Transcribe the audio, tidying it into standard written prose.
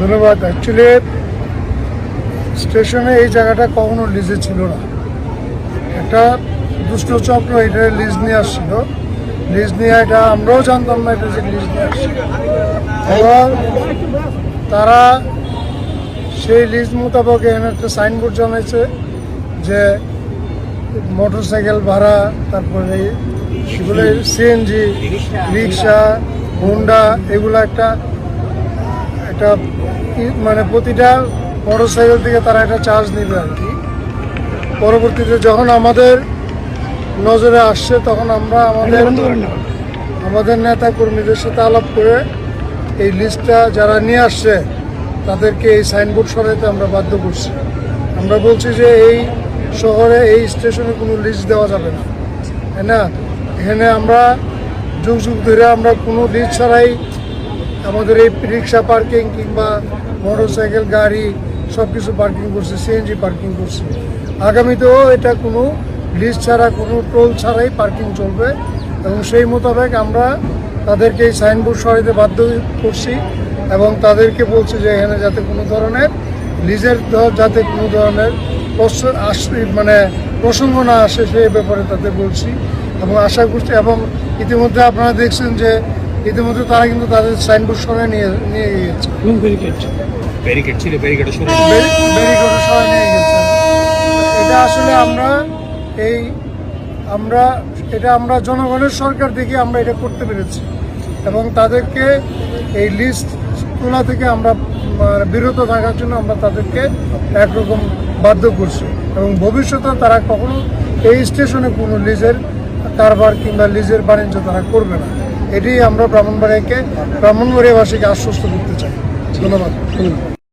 ধন্যবাদ। অ্যাকচুয়ালি স্টেশনে এই জায়গাটা কখনো লিজে ছিল না। একটা দুষ্ট চক্র এটা লিজ নিয়ে আসছিল। লিজ নিয়ে এটা আমরাও জানতাম না এটা যে লিজ নিয়ে আসছিল, এবং তারা সেই লিজ মোতাবেক এখানে একটা সাইনবোর্ড জানাইছে যে মোটরসাইকেল ভাড়া, তারপরে সেগুলো সিএনজি, রিক্সা, হোন্ডা, এগুলো একটা মানে প্রতিটা মোটরসাইকেল থেকে তারা একটা চার্জ নেবে আর কি। পরবর্তীতে যখন আমাদের নজরে আসছে তখন আমরা আমাদের নেতা কর্মীদের সাথে আলাপ করে এই লিস্টটা যারা নিয়ে আসছে তাদেরকে এই সাইনবোর্ড সরাইতে আমরা বাধ্য করছি। আমরা বলছি যে এই শহরে এই স্টেশনে কোনো লিস্ট দেওয়া যাবে না, তাই না? এখানে আমরা যুগ যুগ ধরে আমরা কোনো লিস্ট ছাড়াই আমাদের এই রিক্সা পার্কিং কিংবা মোটরসাইকেল গাড়ি সব কিছু পার্কিং করছে, সিএনজি পার্কিং করছে। আগামীতেও এটা কোনো লিস্ট ছাড়া, কোনো টোল ছাড়াই পার্কিং চলবে, এবং সেই মোতাবেক আমরা তাদেরকে এই সাইনবোর্ড সরাইতে বাধ্য করছি এবং তাদেরকে বলছি যে এখানে যাতে কোনো ধরনের লিজের যাতে কোনো ধরনের মানে প্রসঙ্গ না আসে সেই ব্যাপারে তাদের বলছি এবং আশা করছি। এবং ইতিমধ্যে আপনারা দেখছেন যে ইতিমধ্যে তারা কিন্তু তাদের সাইনবোর্ড সরাই নিয়ে গিয়েছে, ব্যারিকেড সরাই নিয়ে গেছে। এটা আসলে আমরা জনগণের সরকার দেখে আমরা এটা করতে পেরেছি, এবং তাদেরকে এই লিস্ট তোলা থেকে আমরা বিরত থাকার জন্য আমরা তাদেরকে একরকম বাধ্য করছি, এবং ভবিষ্যতে তারা কখনো এই স্টেশনে কোনো লিজের কারবার কিংবা লিজের বাণিজ্য তারা করবে না। এটি আমরা ব্রাহ্মণবাড়িয়াবাসীকে আশ্বস্ত করতে চাই। ধন্যবাদ।